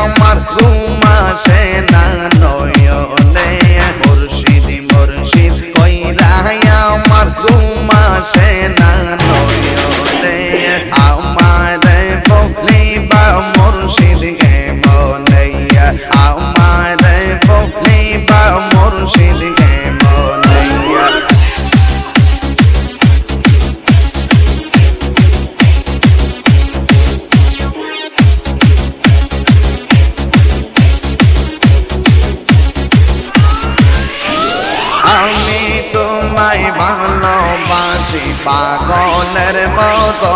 আমার ঘুম আসে না নয়নে মুর্শিদ মুর্শিদ কইরা আমার ঘুম আসে না নয়নে আমার বলিবা মুর্শিদ কে মনে আমার বলিবা মুর্শিদ কে মনে আমি তোমায় ভালোবাসি পাগলের মতো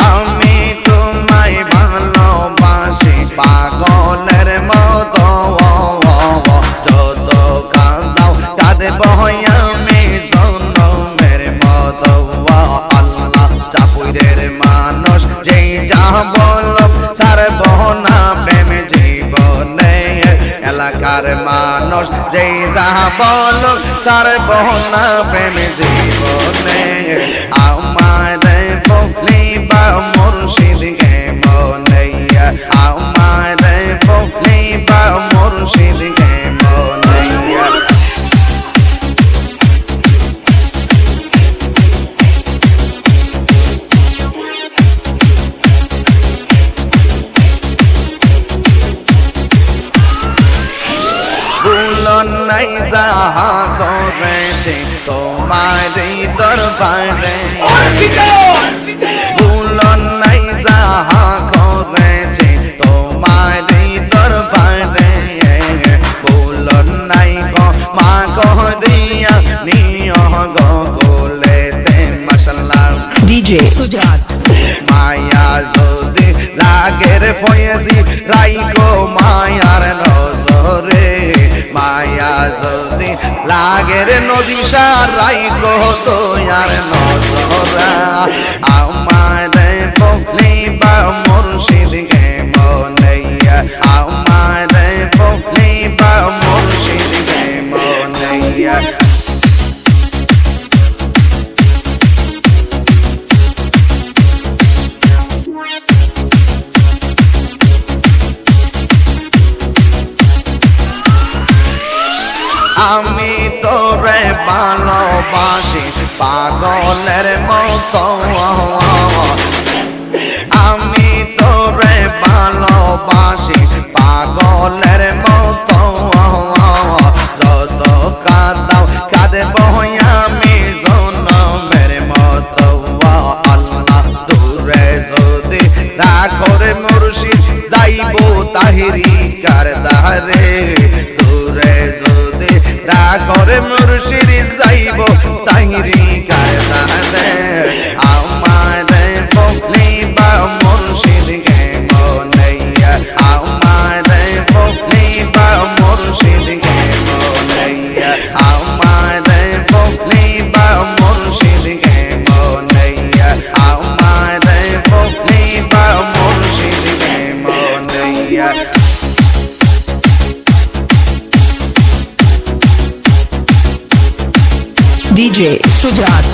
আমি তোমায় ভালোবাসি পাগলের মতো যত কাঁদাও কাঁদব আমি জনমের মতো আল্লাহ চাপুরের মানুষ যেই যা বল ছাড়ব না প্রেম জীবনে এলাকার মানুষ যেই যা বল ছাড়ব না প্রেম জীবনে আমার বলিবা মুর্শিদ কে মনে আমার বলিবা মুর্শিদ কে মনে ভুলন নাই যাহা করেছে তোমারই দরবারে ভুলন নাই যাহা করেছে তোমারই দরবারে ভুলন নাই গো মা করিয়া নিয় গো কোলেতে মাশাআল্লাহ ডিজে সুজাত মায়া যদি রাগের ফয়েজি রাইগো মায়ার নজরে মায়া যদি লাগের নদী সারাই গো তোয়ার নজরা আমার বলিবা মুর্শিদ কে মনে আমার বলিবা মুর্শিদ কে মনে আমি তোরে ভালোবাসি পাগলের মতো আমি তোরে ভালোবাসি পাগলের মতো যত কাঁদাও কাঁদব আমি জনমের মতো আল্লাহ দূরে যদি রাখরে মুর্শিদ যাইব তাহিরি কারদারে দূরে যদি রাখরে মুর্শিদ যাইব তাহিরি কারদারে আমার বলিবা মুর্শিদ কে মনে আমার বলিবা মুর্শিদ কে মনে আমার বলিবা মুর্শিদ কে মনে আমার বলিবা মুর্শিদ কে মনে ডিজে সুজাত